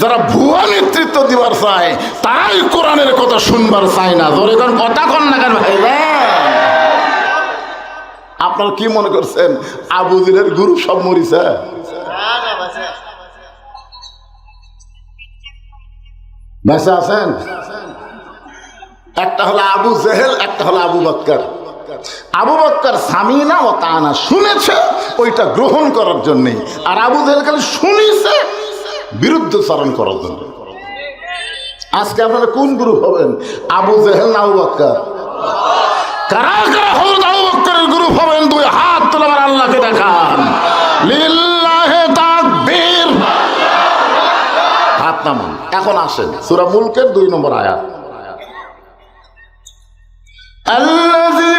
যারা ভুয়া নেতৃত্ব দিবার চায় তারাই কোরআনের কথা শুনবার চায় না। ধরে কোন কথা কন না কেন ভাই? আপনারা কি মনে করছেন আবু জেহেলের গুরু সব মরিছে? বেঁচে আছেন? একটা হলো আবু জেহেল, একটা হলো আবু বকর। আবু বকর সামিনা ও তানা, শুনেছে ওইটা গ্রহণ করার জন্যই, আর আবু জেহেল খালি শুনেছে বিরুদ্ধচারণ করার জন্য। আজকে আপনারা কোন গ্রুপ হবেন, আবু জেহেল না আবু বকর? কারা কারা হযরত আবু বকরের গ্রুপ হবেন? দুই হাত তুলে আমার আল্লাহকে দেখান। লিল্লাহি তাকবীর। হাত নামান। এখন আসেন সূরা মুলকের 2 নম্বর আয়াত। الذي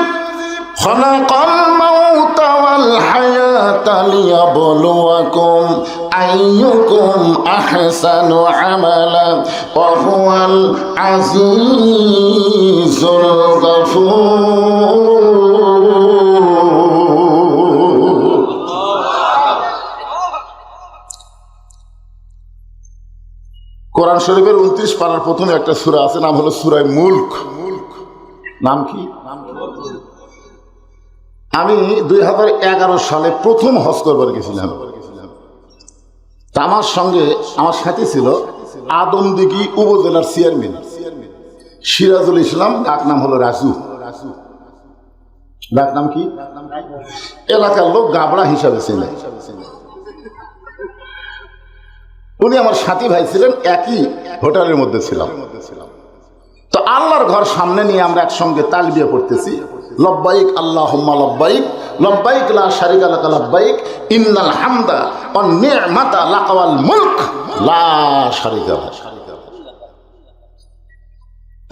خلق الموت والحياة ليبلوكم أيكم أحسن عملا وهو العزيز الغفور। কোরআন শরীফের 29 পারার প্রথমে একটা সূরা আছে, নাম হলো সূরা মুলক। নাম কি? আমি 2011 সালে প্রথম হজ করবার গেছিলাম। আমার সঙ্গে আমার সাথী ছিল আদমদিঘি উপজেলার চেয়ারম্যান সিরাজুল ইসলাম, ডাক নাম হলো রাজু। ডাক নাম কি? এলাকার লোক গাবড়া হিসাবে ছিলেন। উনি আমার সাথী ভাই ছিলেন, একই হোটেলের মধ্যে ছিলাম। তো আল্লাহর ঘর সামনে নিয়ে আমরা একসঙ্গে তালবিয়া পড়তেছি, লব্বাইক আল্লাহুম্মা লব্বাইক, লব্বাইক লা শারিকা লাকা লব্বাইক, ইন্নাল হামদা ওয়ান নি'মাতা লাকা ওয়াল মুলক লা শারিকা লাক।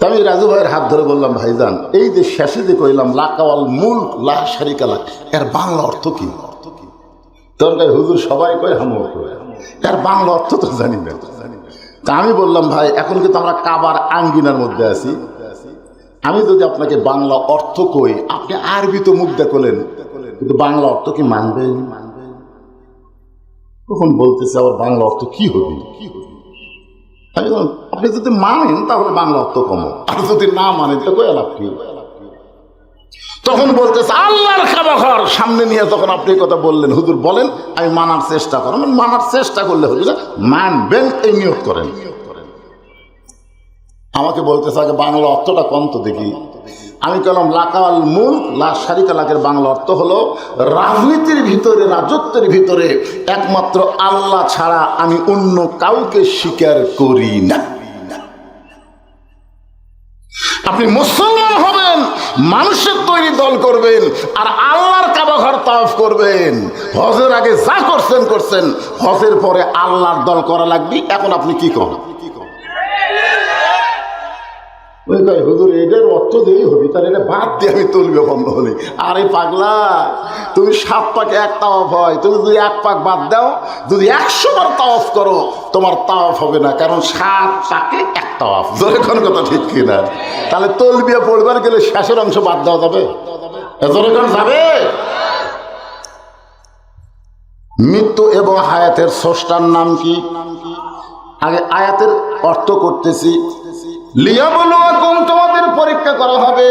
আমি রাজু ভাইয়ের হাত ধরে বললাম, ভাইজান এই যে শেষে যে কইলাম লাকা ওয়াল মুলক লা শারিকা লাক, এর বাংলা অর্থ কি? তোর ভাই হুজুর সবাই কয় হামও কয়, এর বাংলা অর্থ তো জানি না। তা আমি বললাম, ভাই এখন কিন্তু আমরা কাবার আঙ্গিনার মধ্যে আছি, আমি যদি আপনাকে বাংলা অর্থ কই, আপনি আরবি তো মুখ দেখলেন, কিন্তু বাংলা অর্থ কি মানবেন? তখন বলতেছে আবার বাংলা অর্থ কি হবে? আমি বললাম, আপনি যদি মানেন তাহলে বাংলা অর্থ কম, আর যদি না মানেন তো কই লাভ কি? তখন বলতেছে আল্লাহর কাবা ঘর সামনে নিয়ে তখন আপনি কথা বললেন, হুজুর বলেন আমি মানার চেষ্টা করেন। মানার চেষ্টা করলে হুজুর মানবেন এই নিয়ত করেন। আমাকে বলতেছে আগে বাংলা অর্থটা কম তো দেখি। আমি বললাম লাকাল মুলক লা শারিকা লাকের বাংলা অর্থ হলো রাজনীতির ভিতরে, রাজত্বের ভিতরে একমাত্র আল্লাহ ছাড়া আমি অন্য কাউকে স্বীকার করি না। আপনি মুসলমান হবেন, মানুষের তৈরি দল করবেন, আর আল্লাহর কাবা ঘর তাওয়াফ করবেন। হজের আগে যা করছেন করছেন, হজের পরে আল্লাহর দল করা লাগবে। এখন আপনি কি করেন? হুজুর এটার অর্থ দিয়েই হবি, তার এটা বাদ দিয়ে আমি তুলবে বন্ধ হলি। আরে পাগলা, তুমি 7 পাকে 1 তাওয়াফ হয়, তুমি যদি 1 পাক বাদ দাও, যদি 100 বার তাওয়াফ করো তোমার তাওয়াফ হবে না, কারণ 7 পাকে 1 তাওয়াফ। জোরে কোন কথা ঠিক কিনা? তাহলে তলবিয়া পড়বার গেলে শেষের অংশ বাদ দেওয়া যাবে? জোরে কোন যাবে? মৃত্যু এবং হায়াতের স্রষ্টার নাম কি? আগে আয়াতের অর্থ করতেছি। লিয়াবলুয়াকুম, তোমাদের পরীক্ষা করা হবে,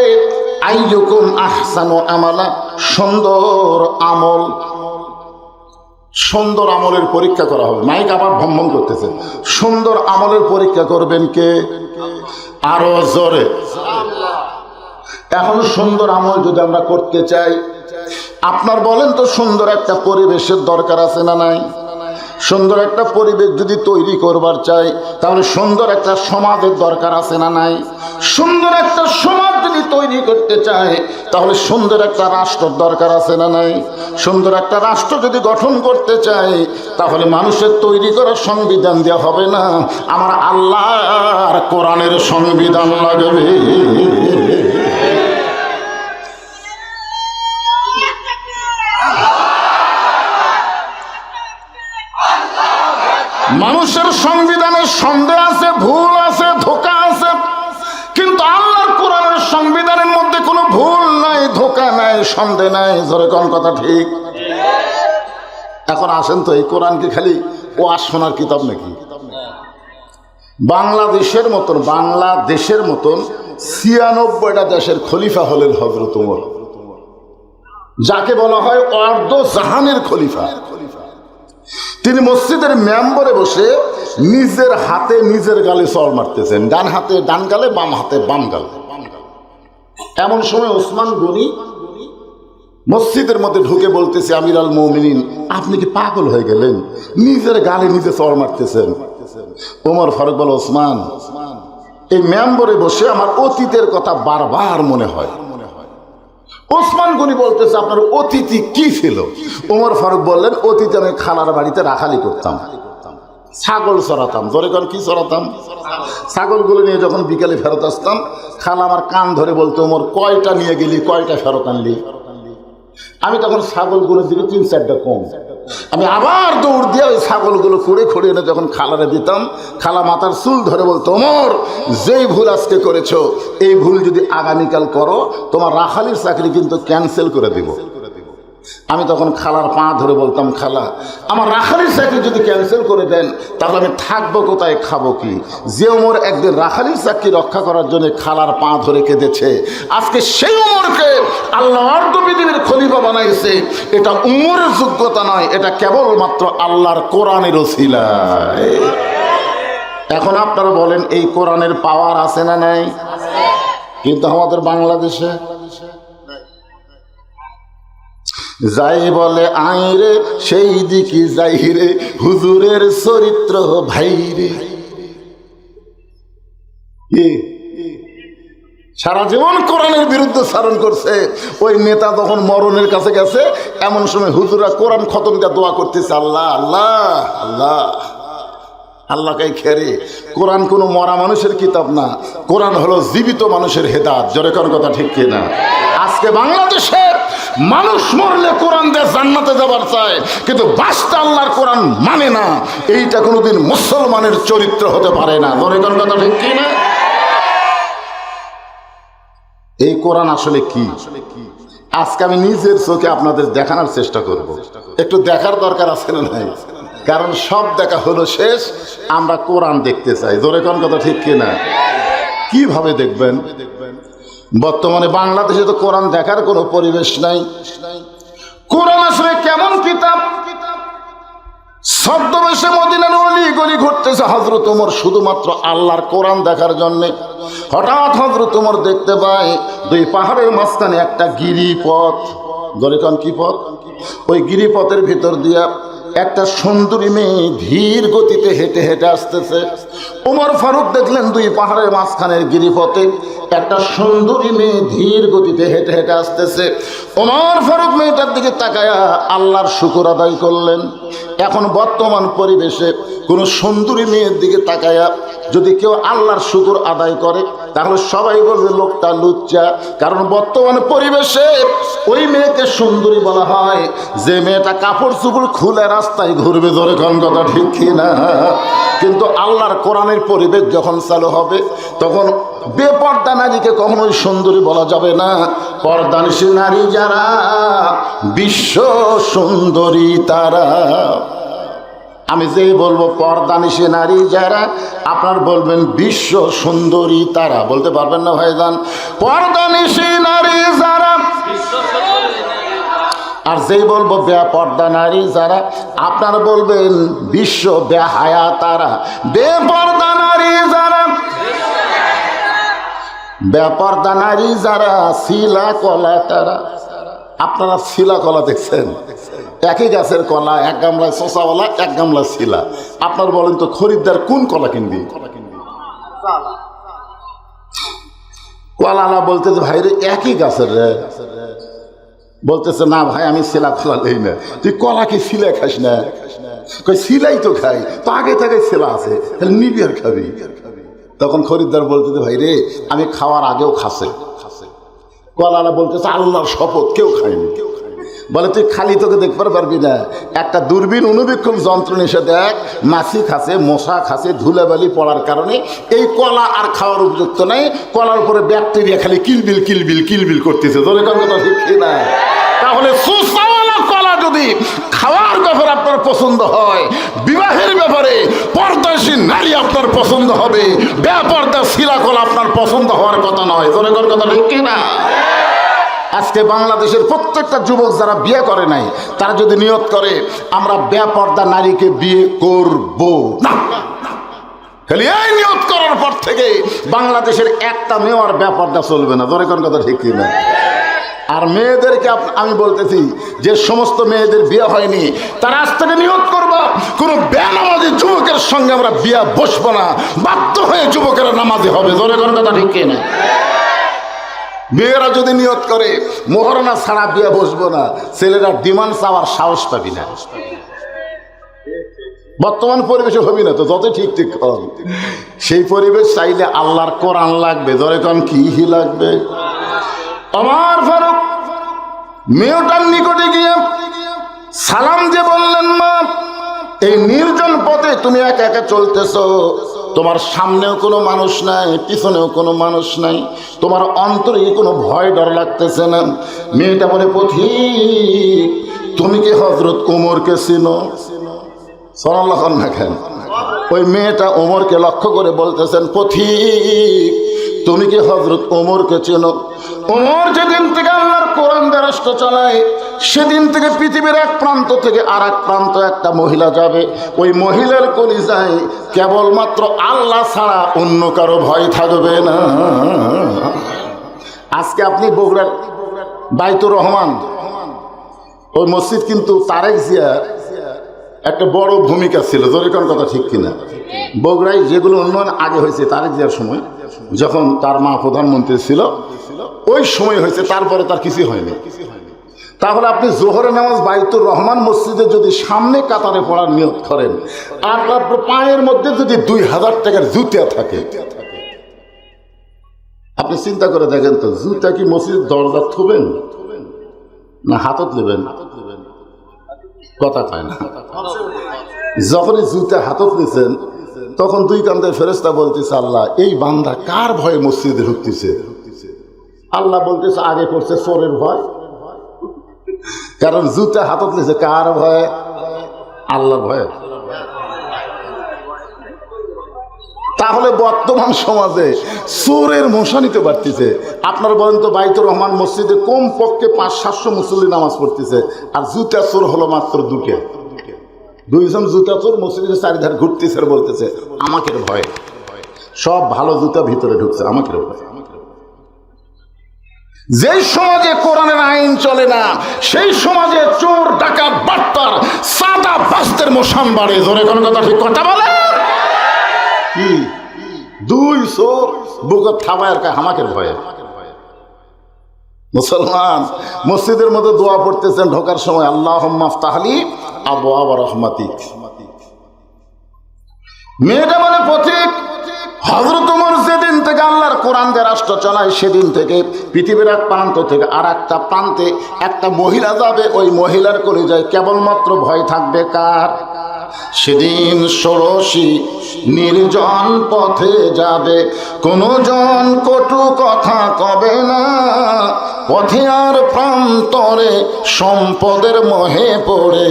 আইয়ুকুম আহসানু আমালা, সুন্দর আমল। সুন্দর আমলের পরীক্ষা করা হবে। মাইক আবার ভ্রমণ করতেছে। সুন্দর আমলের পরীক্ষা করবেন কে? আরো জোরে। এখন সুন্দর আমল যদি আমরা করতে চাই, আপনার বলেন তো সুন্দর একটা পরিবেশের দরকার আছে না নাই? সুন্দর একটা পরিবেশ যদি তৈরি করবার চাই, তাহলে সুন্দর একটা সমাজের দরকার আছে না নাই? সুন্দর একটা সমাজ যদি তৈরি করতে চাই, তাহলে সুন্দর একটা রাষ্ট্রের দরকার আছে না নাই? সুন্দর একটা রাষ্ট্র যদি গঠন করতে চাই, তাহলে মানুষের তৈরি করা সংবিধান দেওয়া হবে না, আমার আল্লাহর কোরআনের সংবিধান লাগবে। মানুষের সংবিধানের সন্দেহ আছে, ভুল আছে, ধোঁকা আছে, কিন্তু আল্লাহর কোরআনের সংবিধানের মধ্যে কোনো ভুল নাই, ধোঁকা নাই, সন্দেহ নাই। জোরে কোন কথা ঠিক? এখন আসেন তো, এই কোরআন কি খালি ওয়াজ শোনার কিতাব নাকি? বাংলাদেশের মতন ৯৬টা দেশের খলিফা হলেন হযরত ওমর, যাকে বলা হয় অর্ধ জাহানের খলিফা। তিনি মসজিদের মেম্বরে বসে নিজের হাতে নিজের গালে চড় মারতেছেন, ডান হাতে ডান গালে, বাম হাতে বাম গালে। এমন সময় ওসমান গনি মসজিদের মধ্যে ঢুকে বলতেছে, আমির আল মুমিনিন, আপনি কি পাগল হয়ে গেলেন? নিজের গালে নিজে চড় মারতেছেন। ওমর ফারুক বলে, ওসমান, এই মেম্বরে বসে আমার অতীতের কথা বারবার মনে হয়। ওসমান গনি বলতেছে, আপনার অতীতি কি ছিল? ওমর ফারুক বললেন, অতীতে আমি খালার বাড়িতে রাখালি করতাম, ছাগল চড়াতাম। ধরে কোন কি চড়াতাম? ছাগলগুলো নিয়ে যখন বিকেলে ফেরত আসতাম, খালা আমার কান ধরে বলতো, ওমর কয়টা নিয়ে গেলি, কয়টা ফেরত আনলি? আমি তখন ছাগলগুলোর দিকে ৩-৪টা কম, আমি আবার দৌড় দিয়ে ওই ছাগলগুলো খুঁড়ে খুঁড়ে এনে যখন খালারে দিতাম, খালা মাথার চুল ধরে বলতো, ওমর, যেই ভুল আজকে করেছো, এই ভুল যদি আগামীকাল করো, তোমার রাখালির চাকরি কিন্তু ক্যান্সেল করে দিব। আমি তখন খালার পা ধরে বলতাম, খালা, আমার রাখালির চাকরি যদি ক্যান্সেল করে দেন, তাহলে আমি থাকবো কোথায়, খাবো কি? যে ওমর একদিন রাখালির চাকরি রক্ষা করার জন্য খালার পা ধরে কেঁদেছে, আজকে সেই ওমরকে আল্লাহ অর্ধ পৃথিবীর খলিফা বানাইছে। এটা উমরের যোগ্যতা নয়, এটা কেবলমাত্র আল্লাহর কোরআনের ওসিলায়। এখন আপনারা বলেন, এই কোরআনের পাওয়ার আছে না নাই? কিন্তু আমাদের বাংলাদেশে যাই বলে আইরে, সেই দিকে যাই রে, হুজুরের চরিত্র ভাইরে। সারা জীবন কোরআনের বিরুদ্ধে চারণ করছে। ওই নেতা যখন মরণের কাছে গেছে, এমন সময় হুজুরা কোরআন খতম দিয়ে দোয়া করতেছে, আল্লাহ আল্লাহ আল্লাহ। আল্লাহকে খেরে, কোরআন কোনো মরা মানুষের কিতাব না, কোরআন হলো জীবিত মানুষের হেদায়েত। জোরে কোন কথা ঠিক কিনা? আজকে বাংলাদেশের মানুষ মরলে কোরআন দিয়ে জান্নাতে যাবার চায়, কিন্তু বাস্তা আল্লাহর কোরআন মানে না। এইটা কোনোদিন মুসলমানের চরিত্র হতে পারে না। জোরে কোন কথা ঠিক কিনা? এই কোরআন আসলে কি, আজকে আমি নিজের চোখে আপনাদের দেখানোর চেষ্টা করব। একটু দেখার দরকার আছে না নাই? কারণ সব দেখা হলো শেষ, আমরা কোরআন দেখতে চাই। জোরে কোন কথা ঠিক কিনা? কিভাবে দেখবেন? বর্তমানে বাংলাদেশে তো কোরআন দেখার কোনো পরিবেশ নাই। কোরআন আসলে কেমন কিতাব? ছদ্মবেশে মদিনার অলি গলি ঘুরতেছে হযরত ওমর শুধুমাত্র আল্লাহর কোরআন দেখার জন্যে। হঠাৎ হযরত ওমর দেখতে পায় দুই পাহাড়ের মাঝখানে একটা গিরিপথ। ধরে কোন কি পথ? ওই গিরিপথের ভিতর দিয়া একটা সুন্দরী মেয়ে ধীর গতিতে হেঁটে হেঁটে আসতেছে। ওমর ফারুক দেখলেন দুই পাহাড়ের মাঝখানের গিরিপথে একটা সুন্দরী মেয়ে ধীর গতিতে হেঁটে হেঁটে আসতেছে। ওমর ফারুক মেয়েটার দিকে তাকায়া আল্লাহর শুকর আদায় করলেন। এখন বর্তমান পরিবেশে কোনো সুন্দরী মেয়ের দিকে তাকায়া যদি কেউ আল্লাহর শুকর আদায় করে, তাহলে সবাই বলবে লোকটা লুচ্চা। কারণ বর্তমান পরিবেশে ওই মেয়েকে সুন্দরী বলা হয় যে মেয়েটা কাপড় চোপড় খুলে রাস্তায় ঘুরবে। ধরে কোন কথা ঠিক কিনা? কিন্তু আল্লাহর কোরআনের পরিবেশ যখন চালু হবে, তখন বেপর্দা নারীকে কখনোই সুন্দরী বলা যাবে না। পর্দানিশী নারী যারা, বিশ্ব সুন্দরী তারা। আমি যেই বলবো পর্দানিশী নারী যারা, আপনার বলবেন বিশ্ব সুন্দরী তারা। বলতে পারবেন না ভাইজান? পর্দানিশী নারী যারা, আর যেই বলবো বেপর্দা নারী যারা, আপনার বলবেন বিশ্ব বেহায়া তারা। বেপর্দা নারী যারা, বেপর্দা নারী যারা, শিলা কলা তারা। আপনারা শিলা কলা দেখছেন? একই গাছের কলা, এক গামলায় শশাওয়ালা, এক গামলা শিলা। আপনার বলেন তো খরিদ্দার কোন কলা কিনবি? কলালা বলতেছে, ভাই রে একই গাছের রে। বলতেছে, না ভাই আমি শিলা কলা নেই না। তুই কলা কি শিলা খাস না? কই শিলাই তো খাই, তো আগে থেকে শিলা আছে, তাহলে নিবি আর খাবি। তখন খরিদ্দার বলতেছে, ভাই রে আমি খাওয়ার আগেও খাসে। কলালা বলতেছে, আল্লাহর শপথ কেউ খায়নি। বলে তুই খালি তোকে দেখতে পারবি না, একটা দূরবীন অনুবীক্ষণ যন্ত্র এসে দেখ, মাছি খাসে, মশা খাসে, ধুলাবালি পড়ার কারণে এই কলা আর খাওয়ার উপযুক্ত নাই। কলার উপরে ব্যাকটেরিয়া খালি কিলবিল কিলবিল কিলবিল করতেছে। ধরে কোন কথা ঠিক না? তাহলে সুস্বাদু কলা যদি খাওয়ার ব্যাপারে আপনার পছন্দ হয়, বিবাহের ব্যাপারে পর্দাশীল নারী আপনার পছন্দ হবে, বেপরদা সিরাকল আপনার পছন্দ হওয়ার কথা নয়। জোরে কর কথা ঠিক না? আজকে বাংলাদেশের প্রত্যেকটা যুবক যারা বিয়ে করে নাই, তারা যদি নিয়ত করে আমরা বেপরদা নারীকে বিয়ে করব না, খালি এই নিয়ত করার পর থেকে বাংলাদেশের একটা মেয়ে আর বেপরদা চলবে না। জোরে কর কথা ঠিক না? আর মেয়েদেরকে আমি বলতেছি, যে সমস্ত মেয়েদের বিয়ে হয়নি তারা আজ থেকে নিয়ত করবো কোনো বেনামাজি যুবকের সঙ্গে আমরা বিয়ে বসবো না, বাধ্য হয়ে যুবকেরা নামাজি হবে। জোরে কর কথা ঠিক না? মেয়েরা যদি নিয়ত করে মোহরনা ছাড়া বিয়ে বসবো না, ছেলেরা ডিমান্ড চাওয়ার সাহস পাবি না। বর্তমান পরিবেশে হবি না তো, যত ঠিক ঠিক হন। সেই পরিবেশ চাইলে আল্লাহর কোরআন লাগবে। ধরে কন কি লাগবে? আমার ফারুক মেয়েটার নিকটে গিয়ে সালাম দিয়ে বললেন, মা, এই নির্জন পথে তুমি একা একা চলতেছ, তোমার সামনেও কোনো মানুষ নাই, পিছনেও কোনো মানুষ নাই, তোমার অন্তরে কোনো ভয় ডর লাগতেছে না? মেয়েটা বলে, পথিক, তুমি কি হযরত ওমরকে চিনো? সাল্লাল্লাহু আলাইহি ওয়া সাল্লাম। ওই মেয়েটা ওমরকে লক্ষ্য করে বলতেছেন, পথিক, তুমি কি হযরত ওমরকে চেনো? ওমর যেদিন থেকে আল্লাহর কোরআন দিয়ে রাষ্ট্র চালায়, সেদিন থেকে পৃথিবীর এক প্রান্ত থেকে আর এক প্রান্ত একটা মহিলা যাবে, ওই মহিলার কলিজায় কেবলমাত্র আল্লাহ ছাড়া অন্য কারো ভয় থাকবে না। আজকে আপনি বগুড়ার বাইতুর রহমান, ওই মসজিদ কিন্তু তারেক জিয়ার একটা বড় ভূমিকা ছিল। জোরে কোন কথা ঠিক কিনা? বগুড়ায় যেগুলো উন্নয়ন আগে হয়েছে তারেক জিয়ার সময়, যখন তার মা প্রধানমন্ত্রী ছিল, ওই সময় হয়েছে, তারপরে তার কিছু হয়নি। তাহলে আপনি জোহরের নামাজ বাইতুর রহমান মসজিদে যদি সামনে কাতারে পড়ার নিয়ত করেন, আর আপনার পায়ের মধ্যে যদি 2000 টাকার জুতা থাকে, আপনি চিন্তা করে দেখেন তো, জুতা কি মসজিদের দরজা থুবেন না হাতত নেবেন? কথা কয় না। যখনই জুতা হাতত নিছেন, তখন দুই কান্দের ফেরেশতা বলতেছে, আল্লাহ, এই বান্দা কার ভয়ে মসজিদে ঢুকতেছে? আল্লাহ বলতেছে, আগে করছে চোরের ভয়। কারণ জুতা হাতত নিছে কার ভয়ে? আল্লাহর ভয়ে। তাহলে বর্তমান সমাজে চোরের মশা নিতে পারতেছে। আপনার বলেন তো, বাইতুর রহমান মসজিদে কম পক্ষে 500-700 মুসল্লি নামাজ পড়তেছে, আর জুতা চোর হলো মাত্র দুইজন জুতা চোর মসজিদের চারিধার ঘুরতেছে আর বলতেছে আমাকে ভয়। সব ভালো জুতা ভিতরে ঢুকছে, আমাকে ভয়। যেই সমাজে কোরআনের আইন চলে না, সেই সমাজে চোর, ডাকাত, বাটপার, সাদা বাস্তের মশান বাড়ে। জোরে কোন কথা ঠিক কথা বলে? কি দুই চোর বুকত থামায় আর হামাকের ভয়ে। মুসলমান মসজিদের মধ্যে দোয়া পড়তেছেন ঢোকার সময়, আল্লাহুম্মা আফতাহলি আবওয়াব রাহমাতিক। মেয়েটা বলে, পথিক, হযরত ওমর যেদিন থেকে আল্লাহর কোরআন দিয়ে রাষ্ট্র চালায়, সেদিন থেকে পৃথিবীর এক প্রান্ত থেকে আর একটা প্রান্তে একটা মহিলা যাবে, ওই মহিলার কলিজায় কেবলমাত্র ভয় থাকবে কার? সেদিন ষোড়শী নির্জন পথে যাবে, কোনো জন কটু কথা কবে না, পথে আর প্রান্তরে সম্পদের মোহে পড়ে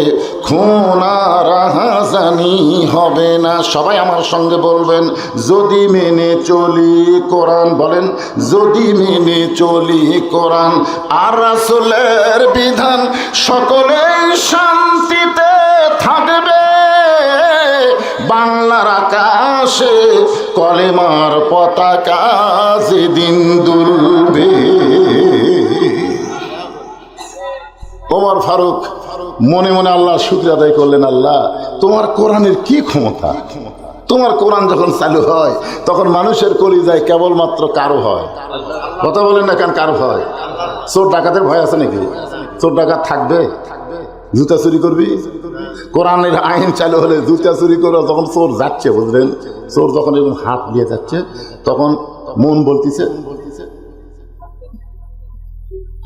খুন আর রাহাজানি হবে না। সবাই আমার সঙ্গে বলবেন, যদি মেনে চলি কোরআন। বলেন, যদি মেনে চলি কোরআন আর রাসূলের বিধান, সকলেই শান্তিতে থাকবে। বাংলার আকাশে কলেমার পতাকা যেদিন দুলবে। ওমর ফারুক মনে মনে আল্লাহর শুকরিয়া আদায় করলেন, আল্লাহ, তোমার কোরআনের কি ক্ষমতা! তোমার কোরআন যখন চালু হয়, তখন মানুষের কলিজায় কেবলমাত্র কারো হয়। কথা বলেন না কেন? কারো হয়? চোর ডাকাতের ভয় আছে নাকি? চোর ডাকাত থাকবে? জুতা চুরি করবি? কোরআনের আইন চালু হলে জুতা চুরি করে যখন চোর যাচ্ছে, বুঝলেন, চোর যখন এরকম হাত দিয়ে যাচ্ছে, তখন মন বলতেছে,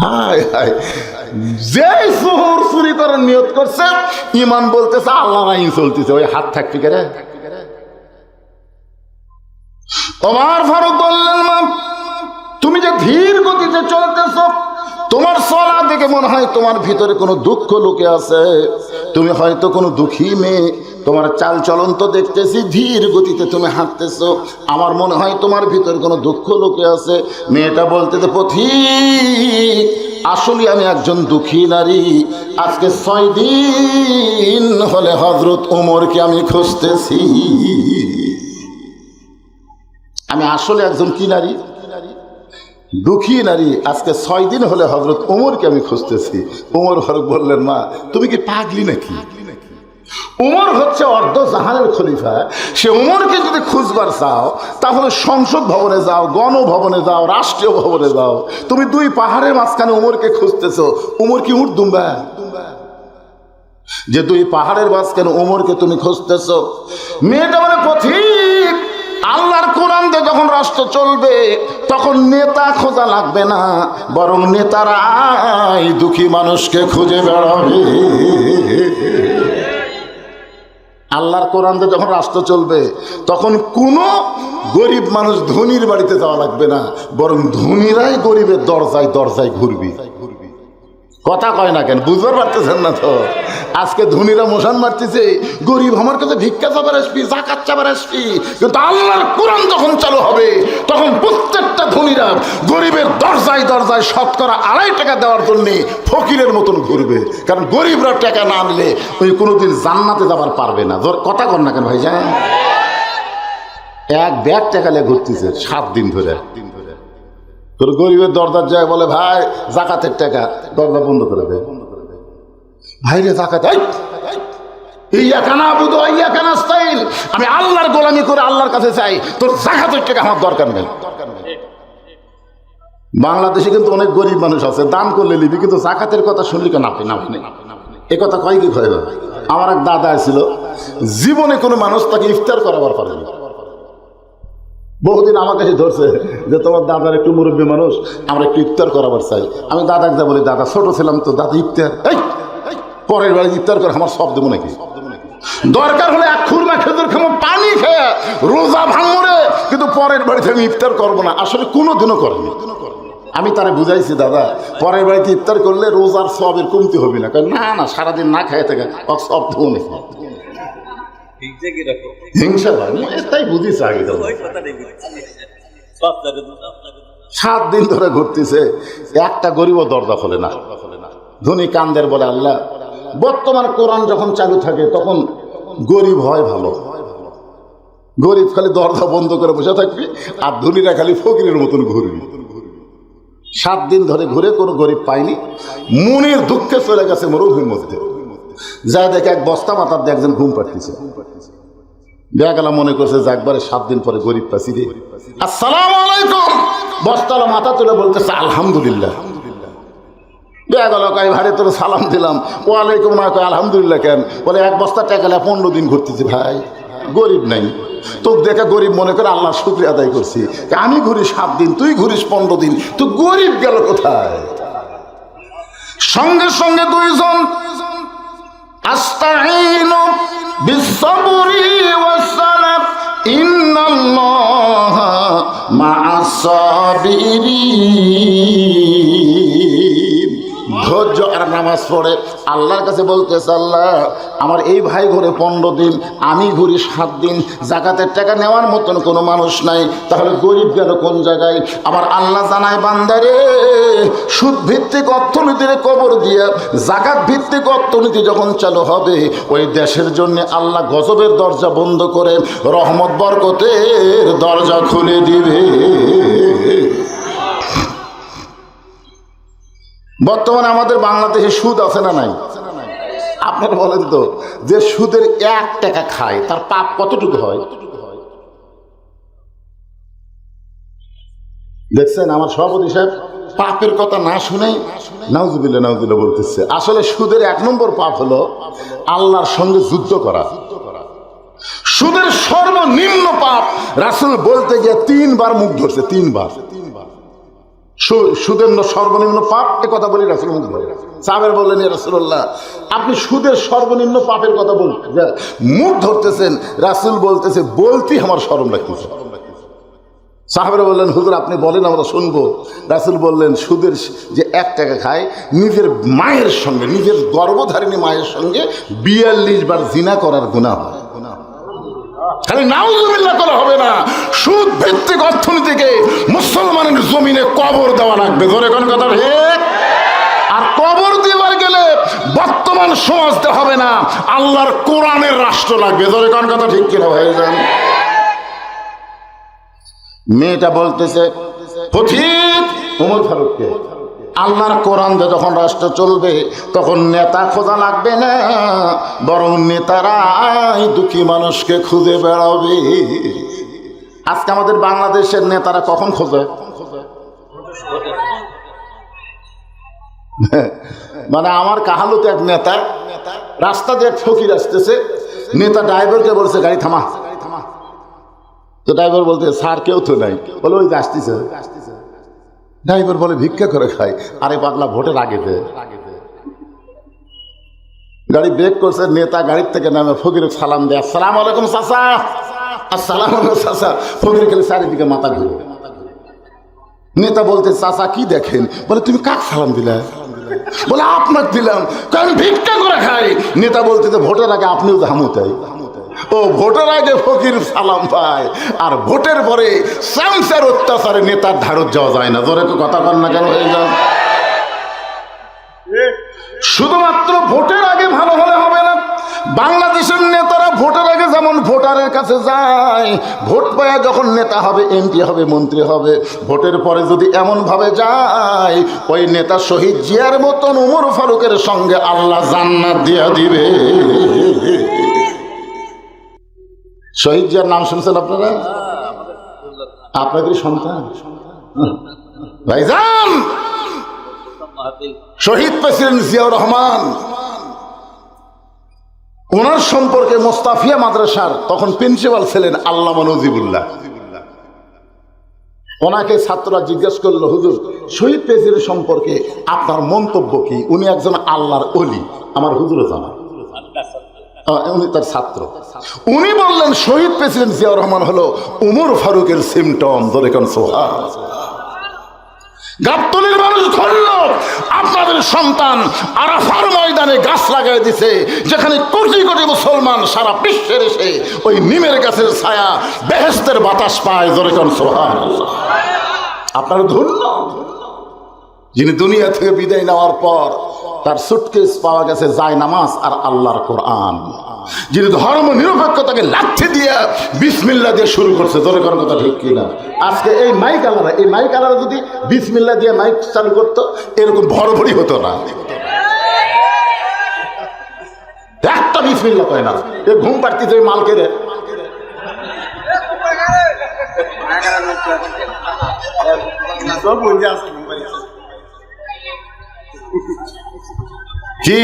হায় হায়, যে চোর চুরি করার নিয়ত করছে, ইমান বলতেছে আল্লাহর আইন চলতেছে, ওই হাত থাকবি কেরে? ওমর ফারুক বললেন, মা, তুমি যে ধীর গতিতে চলতেছ, তোমার চলা দেখে মনে হয় তোমার ভিতরে কোনো দুঃখ লুকে আছে। তুমি হয়তো কোনো দুঃখী মেয়ে, তোমার চাল চলন তো দেখতেছি ধীর গতিতে তুমি হাঁটতেছো, আমার মনে হয় তোমার ভিতরে কোনো দুঃখ লুকে আছে। মেয়েটা বলতেছে পথিক, আসলে আমি একজন দুঃখী নারী, আজকে 6 দিন হলে হযরত ওমরকে আমি খুঁজতেছি। আমি আসলে একজন কি নারী? দুঃখী নারী, আজকে 6 দিন হলে হযরত ওমরকে আমি খুঁজতেছি। ওমর ফারুক বললেন, মা তুমি কি পাগলি নাকি? ওমর হচ্ছে অর্ধ জাহানের খলিফা, সে ওমরকে যদি খুঁজবার চাও তাহলে সংসদ ভবনে যাও, গণভবনে যাও, রাষ্ট্রীয় ভবনে যাও। তুমি 2 পাহাড়ের মাঝখানে ওমরকে খুঁজতেছো, ওমর কি উঠ দুম্বা? যে 2 পাহাড়ের মাঝখানে ওমরকে তুমি খুঁজতেছো। মেয়েটা বলে পথিক, আল্লাহর কোরআন দিয়ে যখন রাষ্ট্র চলবে তখন নেতা খোঁজা লাগবে না, বরং নেতারাই দুঃখী মানুষকে খুঁজে বেড়াবে। আল্লাহর কোরআন দিয়ে যখন রাষ্ট্র চলবে তখন কোনো গরিব মানুষ ধনীর বাড়িতে যাওয়া লাগবে না, বরং ধনীরাই গরিবের দরজায় দরজায় ঘুরবি। কথা কয় না কেন? বুঝতে পারতেছেন না তো? আজকে ধনীরা মশান মারতেছে, গরিব আমার কাছে ভিক্ষা চাবার আসবি, জাকাত চাবার আসবি। কিন্তু আল্লাহর কোরআন যখন চালু হবে তখন প্রত্যেকটা ধনীরা গরিবের দরজায় দরজায় শতকরা 2.5 টাকা দেওয়ার জন্য ফকিরের মতন ঘুরবে। কারণ গরিবরা টাকা না নিলে ওই কোনোদিন জান্নাতে যাবার পারবে না। কথা কন না কেন ভাই? যান এক ব্যাগ টাকা নিয়ে ঘুরতেছে 7 দিন ধরে। তোর গরিবের দরজার যায় বলে, ভাই জাকাতের টাকা, দরজা বন্ধ করে দেয়। ভাইরে জাকাত, আমি আল্লাহর গোলামি করে আল্লাহর কাছে চাই, তোর জাকাতের টাকা আমার দরকার নেই। বাংলাদেশে কিন্তু অনেক গরিব মানুষ আছে, দান করলে নিবি, কিন্তু জাকাতের কথা শুনলি কেন আপনি না? এ কথা কয় কি কয়? আমার এক দাদা ছিল, জীবনে কোনো মানুষ তাকে ইফতার করাবার পারেনি। বহুদিন আমার কাছে ধরছে যে তোমার দাদার একটু মুরব্বী মানুষ, আমরা একটু ইফতার করাবার চাই। আমি দাদাকে যা বলি, দাদা ছোট ছিলাম তো, দাদা ইফতার পরের বাড়ি ইফতার করে আমার সব দেবো নাকি? দরকার হলে 1 খুরমা খেজুর খাবো, পানি খেয়ে রোজা ভাঙরে, কিন্তু পরের বাড়িতে আমি ইফতার করবো না। আসলে কোনোদিনও করেনি। আমি তারে বুঝাইছি, দাদা পরের বাড়িতে ইফতার করলে রোজার সবের কমতি হবে না। না না, সারাদিন না খাই থাকে সব দেবো নাকি? হিংসা তাই বুঝিস আগে। 7 দিন ধরে ঘুরতেছে, একটা গরিব দরজা খোলে না। ধনী কান্দের বলে, আল্লাহ বর্তমান কোরআন যখন চালু থাকে তখন গরিব হয় ভালো, গরিব খালি দরজা বন্ধ করে বসে থাকবি, আর ধনীরা খালি ফকিরের মতন ঘুরবি। 7 দিন ধরে ঘুরে কোনো গরিব পাইনি। মনের দুঃখে চলে গেছে মরুভূমির মধ্যে, যা দেখে এক বস্তা মাথার দিয়ে একজন ঘুম পাড়তেছে। দেখা গেল মনে করছে যে একবারে 7 দিন পরে গরিব পাচ্ছি রে, আসসালামু আলাইকুম। বস্তালা মাথা তুলে বলতেছে আলহামদুলিল্লাহ। দেখা গেল কয় ভাই তোর সালাম দিলাম, ওয়ালাইকুম না, কয় আলহামদুলিল্লাহ কেন? বলে 1 বস্তা টাকা 15 দিন ঘুরতেছি। ভাই গরিব নাই, তোকে দেখে গরিব মনে করে আল্লাহর শুকরিয়া আদায় করছি। আমি ঘুরি 7 দিন, তুই ঘুরিস 15 দিন, তো গরিব গেল কোথায়? সঙ্গে সঙ্গে 2 জন আস্তাঈনু বিসসবরি ওয়াসসালাম ইন্নাল্লাহা মা'আস সাবিরিন। ধৈর্য আর নামাজ পড়ে আল্লাহর কাছে বলতেছে, আল্লাহ আমার এই ভাই ঘরে 15 দিন, আমি ঘুরি 7 দিন, জাকাতের টাকা নেওয়ার মতন কোনো মানুষ নাই, তাহলে গরিব গেল কোন জায়গায়? আমার আল্লাহ জানায়, বান্দারে সুদ ভিত্তিক অর্থনীতির কবর দিয়ে জাকাত ভিত্তিক অর্থনীতি যখন চালু হবে, ওই দেশের জন্য আল্লাহ গজবের দরজা বন্ধ করে রহমত বরকতের দরজা খুলে দিবে। বর্তমানে আমাদের বাংলাদেশে সুদ আছে না নাই? আপনারা বলেন তো, যে সুদের 1 টাকা খায় তার পাপ কতটুকু হয়? দেখছেন আমার সভাপতি সাহেব পাপের কথা না শুনেই নাউজুবিল্লাহ নাউজুবিল্লাহ বলতেছে। আসলে সুদের 1 নম্বর পাপ হলো আল্লাহর সঙ্গে যুদ্ধ করা। সুদের সর্বনিম্ন পাপ রাসূল বলতে গিয়ে 3 বার মুখ ধরছে, 3 বার। সুদের সর্বনিম্ন পাপ, এ কথা বলি রাসূল মুখ ধরে। সাহাবারা বললেন, ইয়া রাসূলুল্লাহ আপনি সুদের সর্বনিম্ন পাপের কথা বলছেন, মুখ ধরতেছেন। রাসূল বলতেছে, বলতেই আমার শরম লাগতেছে। সাহাবারা বললেন, হুজুর আপনি বলেন আমরা শুনবো। রাসূল বললেন, সুদের যে 1 টাকা খায়, নিজের মায়ের সঙ্গে, নিজের গর্ভধারিণী মায়ের সঙ্গে 42 বার জিনা করার গুনাহ হয়। খালি নাউজুবিল্লাহ করা হবে না, সুদ ভিত্তিক অর্থনীতিকে মুসলমানের জমিনে কবর দেওয়া লাগবে। ধরে কোন কথা ঠিক? আর কবর দেওয়ার গেলে বর্তমান সমাজতে হবে না, আল্লাহর কোরআনের রাষ্ট্র লাগবে। ধরে কোন কথা ঠিক কিনা ভাইজান? মেয়েটা বলতেছে, পথিক ওমর ফারুককে, আল্লাহর কোরআন দিয়ে যখন রাষ্ট্র চলবে তখন নেতা খোঁজা লাগবে না, বরং নেতারাই দুঃখী মানুষকে খুঁজে বেড়াবে। আজকে আমাদের বাংলাদেশের নেতারা কখন খোঁজে? মানে আমার কাহালুতে এক নেতা, রাস্তা দিয়ে এক ফকির আসতেছে, নেতা ড্রাইভারকে বলছে গাড়ি থামা। তো ড্রাইভার বলতে, স্যার কেউ তো নাই। বলে ওই যে আসতেছে। ড্রাইভার বলে ভিক্ষা করে খায়। আরে পাগলা, ভোটের আগে গাড়ি ব্রেক করছে, নেতা গাড়ির থেকে নামে ফকির সালাম দেয়, আসসালামু আলাইকুম চাচা। আসসালামু আলাইকুম চাচা। ফকির খেলে চারিদিকে মাথা ঘুরে। নেতা বলতে, চাচা কি দেখেন? বলে তুমি কাক সালাম দিলা? বলে আপনার দিলাম, কারণ ভিক্ষা করে খাই। নেতা বলতে, ভোটের আগে আপনিও হামুতাই। ও ভোটের আগে ফকির সালাম পায়, আর ভোটের পরে সামসার অত্যাচারে নেতার ধারত যাওয়া যায় না। ধরে তো কথা বল না কেন হয়ে যান? শুধুমাত্র ভোটের আগে ভালো হলে হবে না। বাংলাদেশের নেতারা ভোটের আগে যেমন ভোটারের কাছে যায়, ভোট পায়া যখন নেতা হবে, এমপি হবে, মন্ত্রী হবে, ভোটের পরে যদি এমন ভাবে যায় ওই নেতা শহীদ জিয়ার মতন ওমর ফারুকের সঙ্গে আল্লাহ জান্নাত দিয়া দিবে। শহীদ জিয়ার নাম শুনছেন আপনারা? আপনাদের সন্তান ভাইজান শহীদ প্রেসিডেন্ট জিয়াউর রহমান, ওনার সম্পর্কে মোস্তাফিয়া মাদ্রাসার তখন প্রিন্সিপাল ছিলেন আল্লামা নজিবুল্লাহ। ওনাকে ছাত্ররা জিজ্ঞেস করলো, হুজুর শহীদ প্রেসিডেন্ট সম্পর্কে আপনার মন্তব্য কি? উনি একজন আল্লাহর ওলি, আমার হুজুরও জানা, উনি তার ছাত্র। উনি বললেন, শহীদ প্রেসিডেন্ট জিয়াউর রহমান হলো ওমর ফারুকের সিমটম। ধরে কোন সোহান গাবতলীর মানুষ ধরল, আপনাদের সন্তান আরাফার ময়দানে গাছ লাগাই দিছে, যেখানে কোটি কোটি মুসলমান সারা বিশ্বের এসে ওই নিমের গাছের ছায়া, বেহেশতের বাতাস পায়। ধরে কোন সোহান। আপনারা ধন্য যিনি দুনিয়া থেকে বিদায় নেওয়ার পর তার সুটকেস পাওয়া গেছে যায় নামাজ আর আল্লাহর কোরআন, যিনি ধর্ম নিরপেক্ষতাকে লাথি দিয়ে বিসমিল্লাহ দিয়ে শুরু করছে। ধরে করার কথা ঠিক কিনা? আজকে এই মাইক আলারা যদি বিসমিল্লাহ দিয়ে মাইক চালু করতো, এরকম ভরভরি হতো না। একটা বিসমিল্লাহ কয় না, এ ঘুম পাড়তিছে মালকে রে। কি